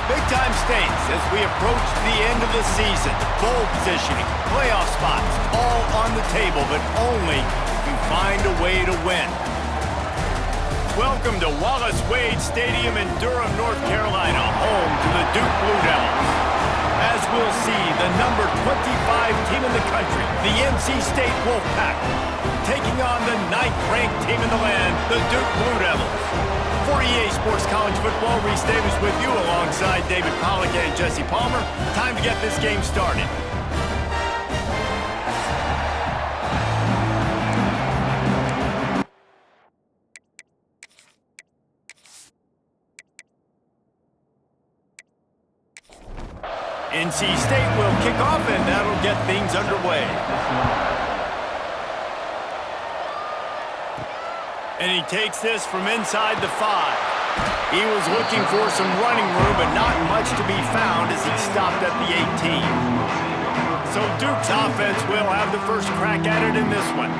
Big-time stakes as we approach the end of the season. Bowl positioning, playoff spots, all on the table, but only if you find a way to win. Welcome to Wallace Wade Stadium in Durham, North Carolina, home to the Duke Blue Devils. As we'll see, the number 25 team in the country, the NC State Wolfpack, taking on the 9th-ranked team in the land, the Duke Blue Devils. For EA Sports College Football, Reese Davis with you alongside David Pollack and Jesse Palmer. Time to get this game started. NC State will kick off, and that'll get things underway. And he takes this from inside the 5. He was looking for some running room, but not much to be found as he stopped at the 18. So Duke's offense will have the first crack at it in this one.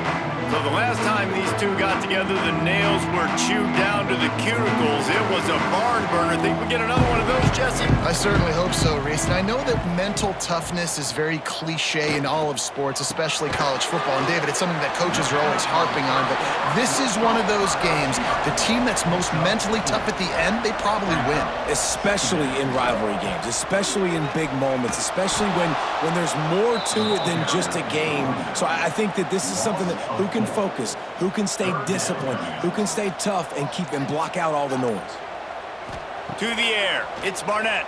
So the last time these two got together, the nails were chewed down to the cuticles. It was a barn burner. Think we get another one of those, Jesse? I certainly hope so, Reese. And I know that mental toughness is very cliche in all of sports, especially college football. And David, it's something that coaches are always harping on. But this is one of those games. The team that's most mentally tough at the end, they probably win. Especially in rivalry games, especially in big moments, especially when there's more to it than just a game. So I think that this is something that who can focus, who can stay disciplined, who can stay tough and keep and block out all the noise. To the air, it's Barnett.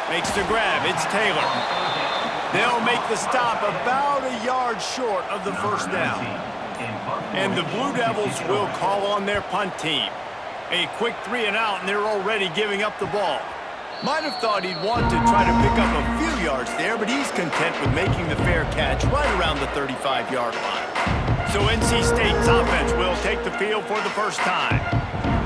Makes the grab, it's Taylor. They'll make the stop about a yard short of the first down. And the Blue Devils will call on their punt team. A quick 3 and out, and they're already giving up the ball. Might have thought he'd want to try to pick up a few yards there, but he's content with making the fair catch right around the 35-yard line. So NC State's offense will take the field for the first time.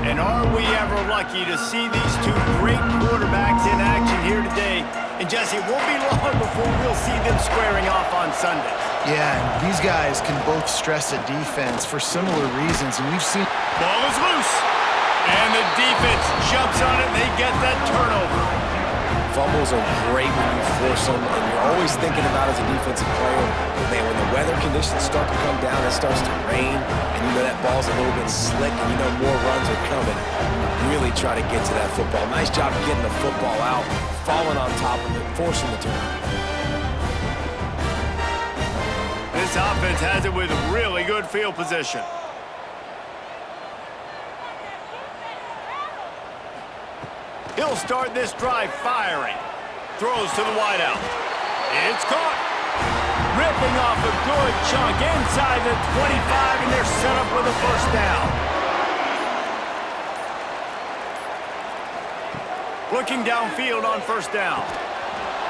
And are we ever lucky to see these two great quarterbacks in action here today? And Jesse, it won't be long before we'll see them squaring off on Sunday. Yeah, and these guys can both stress a defense for similar reasons, and we've seen... Ball is loose. And the defense jumps on it, and they get that turnover. Fumbles are great when you force them, and you're always thinking about as a defensive player, but man, when the weather conditions start to come down, it starts to rain, and you know that ball's a little bit slick, and you know more runs are coming. You really try to get to that football. Nice job getting the football out, falling on top of it, forcing the turnover. This offense has it with really good field position. He'll start this drive firing. Throws to the wideout. It's caught. Ripping off a good chunk inside the 25, and they're set up with a first down. Looking downfield on first down.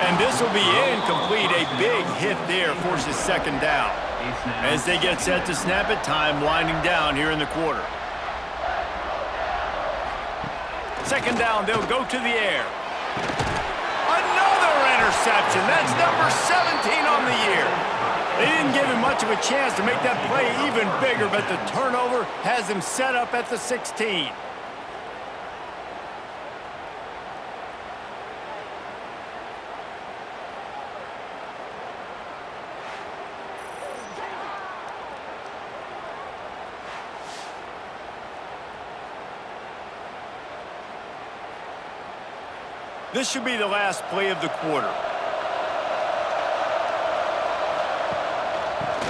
And this will be incomplete. A big hit there forces second down. As they get set to snap it, time winding down here in the quarter. Second down, they'll go to the air. Another interception. That's number 17 on the year. They didn't give him much of a chance to make that play even bigger, but the turnover has him set up at the 16. This should be the last play of the quarter.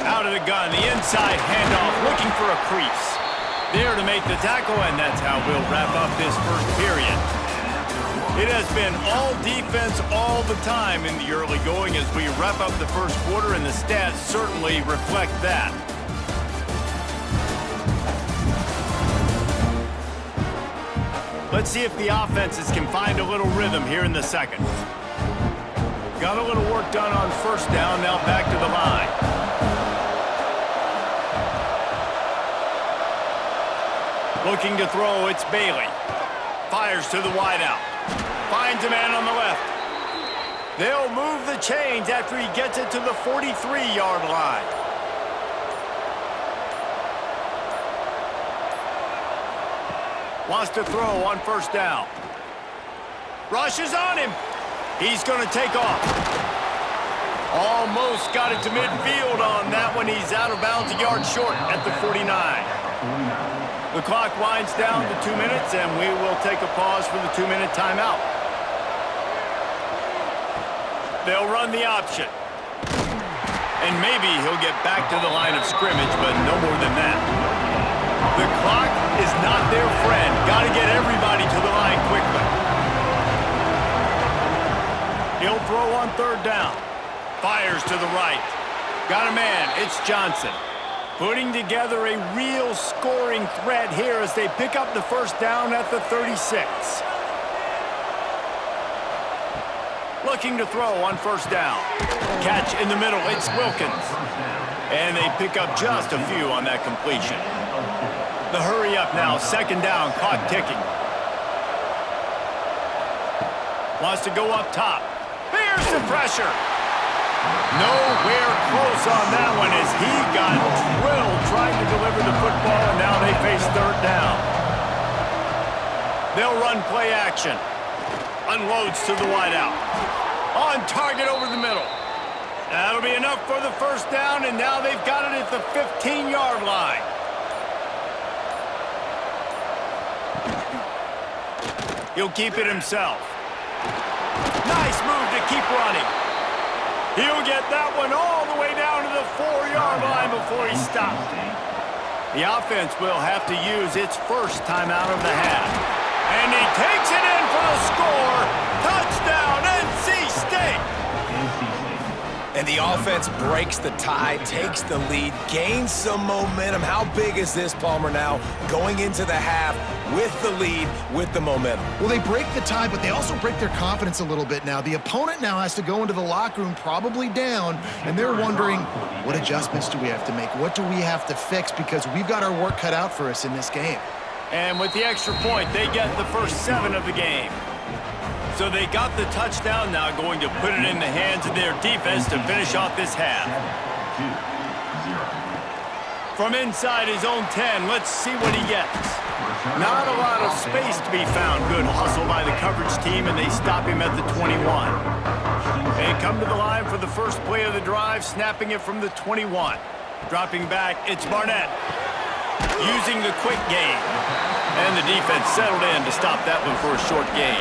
Out of the gun, the inside handoff, looking for a crease. There to make the tackle, and that's how we'll wrap up this first period. It has been all defense all the time in the early going as we wrap up the first quarter, and the stats certainly reflect that. Let's see if the offenses can find a little rhythm here in the second. Got a little work done on first down, now back to the line. Looking to throw, it's Bailey. Fires to the wideout. Finds a man on the left. They'll move the chains after he gets it to the 43-yard line. Wants to throw on first down. Rushes on him. He's going to take off. Almost got it to midfield on that one. He's out of bounds, a yard short at the 49. The clock winds down to 2 minutes, and we will take a pause for the 2-minute timeout. They'll run the option. And maybe he'll get back to the line of scrimmage, but no more than that. The clock is not their friend. Got to get everybody to the line quickly. He'll throw on 3rd down. Fires to the right. Got a man. It's Johnson. Putting together a real scoring threat here as they pick up the 1st down at the 36. Looking to throw on 1st down. Catch in the middle. It's Wilkins. And they pick up just a few on that completion. The hurry up now. 2nd down. Clock ticking. Wants to go up top. Here's the pressure. Nowhere close on that one as he got drilled trying to deliver the football, and now they face 3rd down. They'll run play action. Unloads to the wideout. On target over the middle. That'll be enough for the 1st down, and now they've got it at the 15-yard line. He'll keep it himself. Nice move to keep running. He'll get that one all the way down to the 4-yard line before he stopped. The offense will have to use its 1st timeout of the half. And he takes it in for the score. Touchdown, NC State. And the offense breaks the tie, takes the lead, gains some momentum. How big is this, Palmer, now going into the half with the lead, with the momentum? Well, they break the tie, but they also break their confidence a little bit now. The opponent now has to go into the locker room probably down, and they're wondering, what adjustments do we have to make? What do we have to fix? Because we've got our work cut out for us in this game. And with the extra point, they get the first 7 of the game. So they got the touchdown, now going to put it in the hands of their defense to finish off this half. From inside his own 10, let's see what he gets. Not a lot of space to be found. Good hustle by the coverage team, and they stop him at the 21. They come to the line for the first play of the drive, snapping it from the 21. Dropping back, it's Barnett. Using the quick game. And the defense settled in to stop that one for a short gain.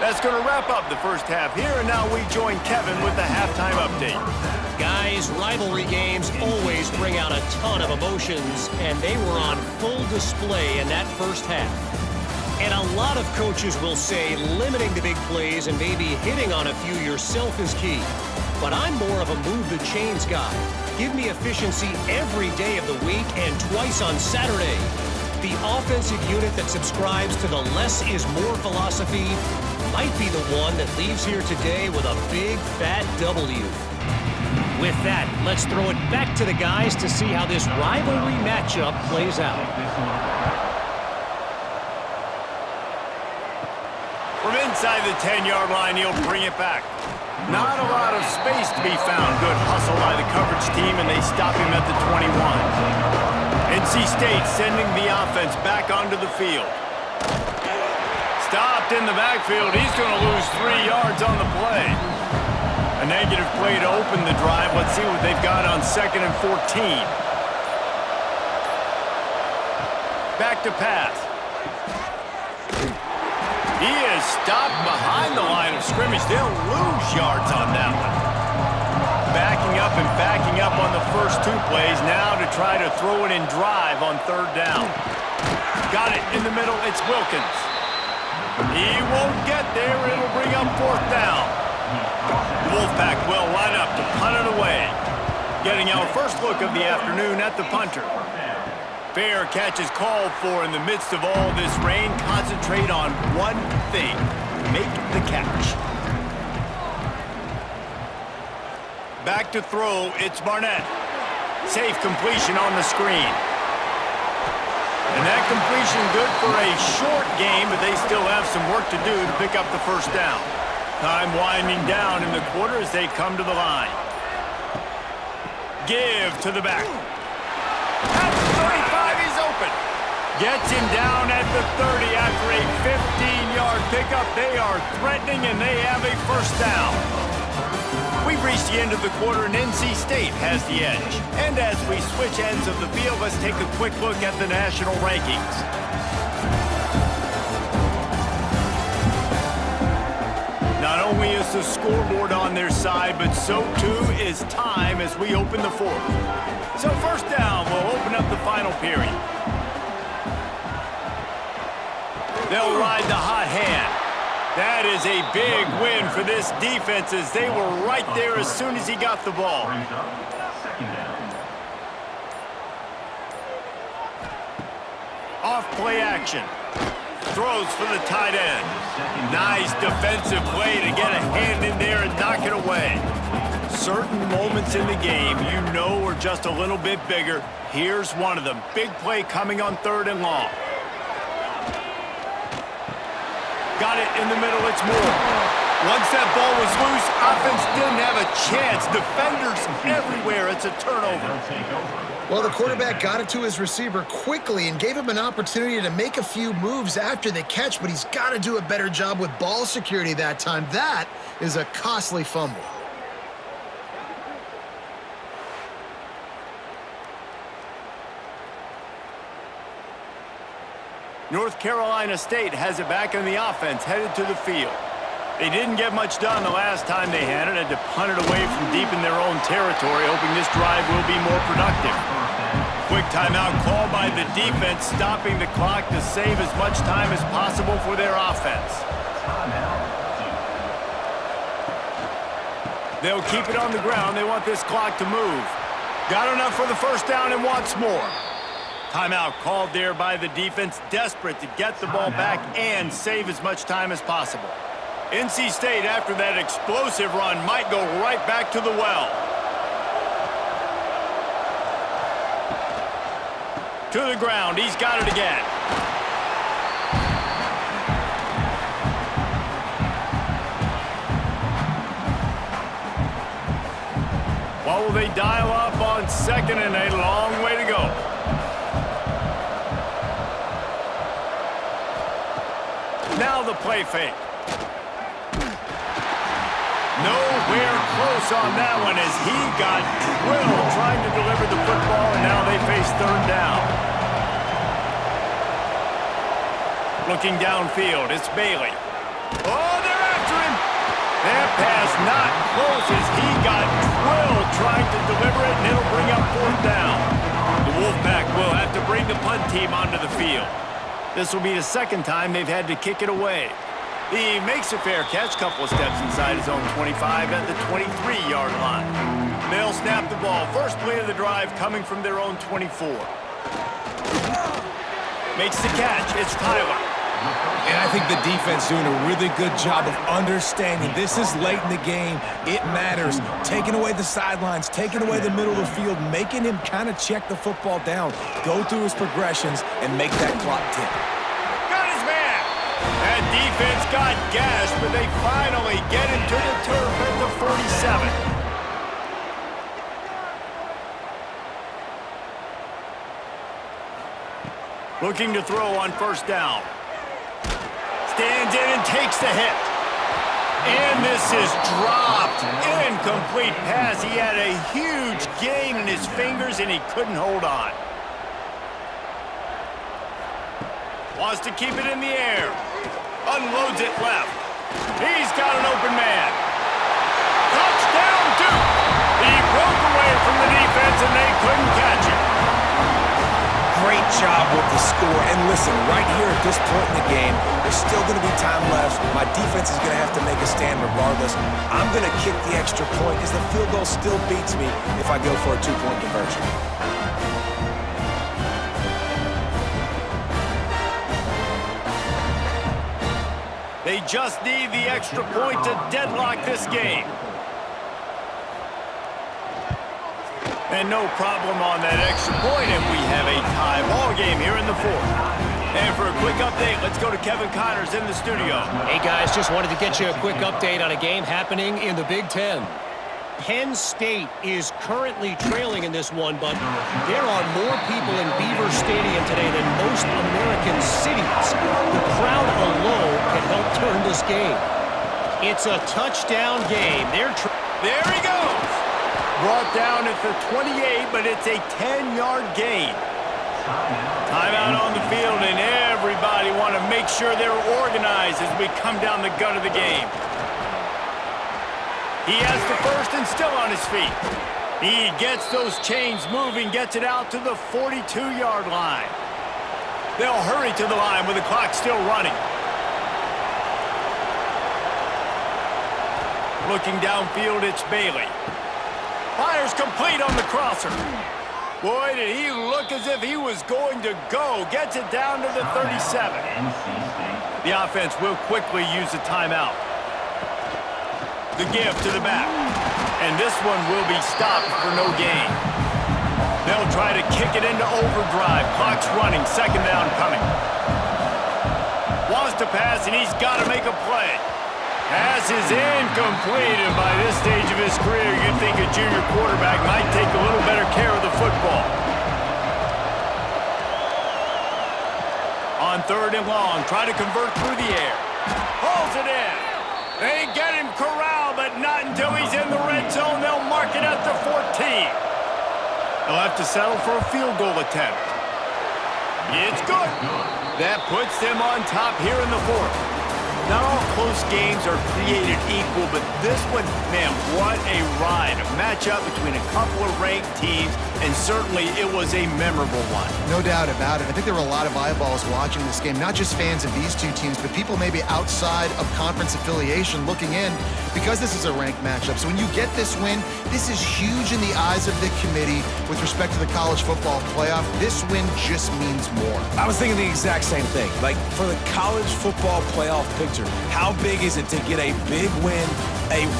That's going to wrap up the first half here, and now we join Kevin with the halftime update. Guys, rivalry games always bring out a ton of emotions, and they were on full display in that first half. And a lot of coaches will say limiting the big plays and maybe hitting on a few yourself is key. But I'm more of a move the chains guy. Give me efficiency every day of the week and twice on Saturday. The offensive unit that subscribes to the less is more philosophy might be the one that leaves here today with a big fat W. With that, let's throw it back to the guys to see how this rivalry matchup plays out. From inside the 10-yard line, he'll bring it back. Not a lot of space to be found. Good hustle by the coverage team, and they stop him at the 21. NC State sending the offense back onto the field. Stopped in the backfield. He's going to lose 3 yards on the play. A negative play to open the drive. Let's see what they've got on 2nd and 14. Back to pass. He is stopped behind the line of scrimmage. They'll lose yards on that one. Backing up and backing up on the first 2 plays now to try to throw it in drive on 3rd down. Got it in the middle. It's Wilkins. He won't get there. It'll bring up 4th down. Wolfpack will line up to punt it away. Getting our first look of the afternoon at the punter. Fair catch is called for in the midst of all this rain. Concentrate on one thing. Make the catch. Back to throw. It's Barnett. Safe completion on the screen. And that completion good for a short game, but they still have some work to do to pick up the 1st down. Time winding down in the quarter as they come to the line. Give to the back. Gets him down at the 30 after a 15-yard pickup. They are threatening, and they have a first down. We've reached the end of the quarter, and NC State has the edge. And as we switch ends of the field, let's take a quick look at the national rankings. Not only is the scoreboard on their side, but so too is time as we open the fourth. So first down, we'll open up the final period. They'll ride the hot hand. That is a big win for this defense as they were right there as soon as he got the ball. Off play action. Throws for the tight end. Nice defensive play to get a hand in there and knock it away. Certain moments in the game you know are just a little bit bigger. Here's one of them. Big play coming on 3rd and long. Got it in the middle, it's Moore. Once that ball was loose, offense didn't have a chance. Defenders everywhere, it's a turnover. Well, the quarterback got it to his receiver quickly and gave him an opportunity to make a few moves after the catch, but he's got to do a better job with ball security that time. That is a costly fumble. North Carolina State has it back in the offense, headed to the field. They didn't get much done the last time they had it, had to punt it away from deep in their own territory, hoping this drive will be more productive. Quick timeout called by the defense, stopping the clock to save as much time as possible for their offense. They'll keep it on the ground. They want this clock to move. Got enough for the first down and wants more. Timeout called there by the defense, desperate to get the ball back and save as much time as possible. NC State, after that explosive run, might go right back to the well. To the ground, he's got it again. What will they dial up on 2nd and a long way to go? Now the play fake. Nowhere close on that one as he got drilled trying to deliver the football, and now they face 3rd down. Looking downfield, it's Bailey. Oh, they're after him. That pass not close as he got drilled trying to deliver it, and it'll bring up 4th down. The Wolfpack will have to bring the punt team onto the field. This will be the 2nd time they've had to kick it away. He makes a fair catch, couple of steps inside his own 25 at the 23-yard line. They'll snap the ball. First play of the drive coming from their own 24. Makes the catch. It's Tyler. And I think the defense doing a really good job of understanding this is late in the game. It matters. Taking away the sidelines, taking away the middle of the field, making him kind of check the football down, go through his progressions, and make that clock tick. Got his man. That defense got gashed, but they finally get him to the turf at the 47. Looking to throw on first down. Stands in and takes the hit. And this is dropped. Incomplete pass. He had a huge gain in his fingers and he couldn't hold on. Wants to keep it in the air. Unloads it left. He's got an open man. Touchdown Duke. He broke away from the defense and they couldn't catch him. Great job with the score. And listen, right here at this point in the game, there's still going to be time left. My defense is going to have to make a stand regardless. I'm going to kick the extra point because the field goal still beats me if I go for a 2-point conversion. They just need the extra point to deadlock this game. And no problem on that extra point, and we have a tie ball game here in the 4th. And for a quick update, let's go to Kevin Connors in the studio. Hey, guys, just wanted to get you a quick update on a game happening in the Big Ten. Penn State is currently trailing in this one, but there are more people in Beaver Stadium today than most American cities. The crowd alone can help turn this game. It's a touchdown game. There he goes. Brought down at the 28, but it's a 10-yard gain. Timeout on the field, and everybody want to make sure they're organized as we come down the gut of the game. He has the first and still on his feet. He gets those chains moving, gets it out to the 42-yard line. They'll hurry to the line with the clock still running. Looking downfield, it's Bailey. Fires complete on the crosser. Boy, did he look as if he was going to go. Gets it down to the 37. The offense will quickly use a timeout. The give to the back. And this one will be stopped for no gain. They'll try to kick it into overdrive. Clock's running. Second down coming. Wants to pass, and he's got to make a play. Pass is incomplete, and by this stage of his career, you'd think a junior quarterback might take a little better care of the football. On third and long, try to convert through the air. Pulls it in. They get him corralled, but not until he's in the red zone. They'll mark it at the 14. They'll have to settle for a field goal attempt. It's good. That puts them on top here in the fourth. Not all close games are created equal, but this one, man, what a ride. A matchup between a couple of ranked teams, and certainly it was a memorable one. No doubt about it. I think there were a lot of eyeballs watching this game, not just fans of these two teams, but people maybe outside of conference affiliation looking in because this is a ranked matchup. So when you get this win, this is huge in the eyes of the committee with respect to the college football playoff. This win just means more. I was thinking the exact same thing. Like, for the college football playoff picture, how big is it to get a big win, a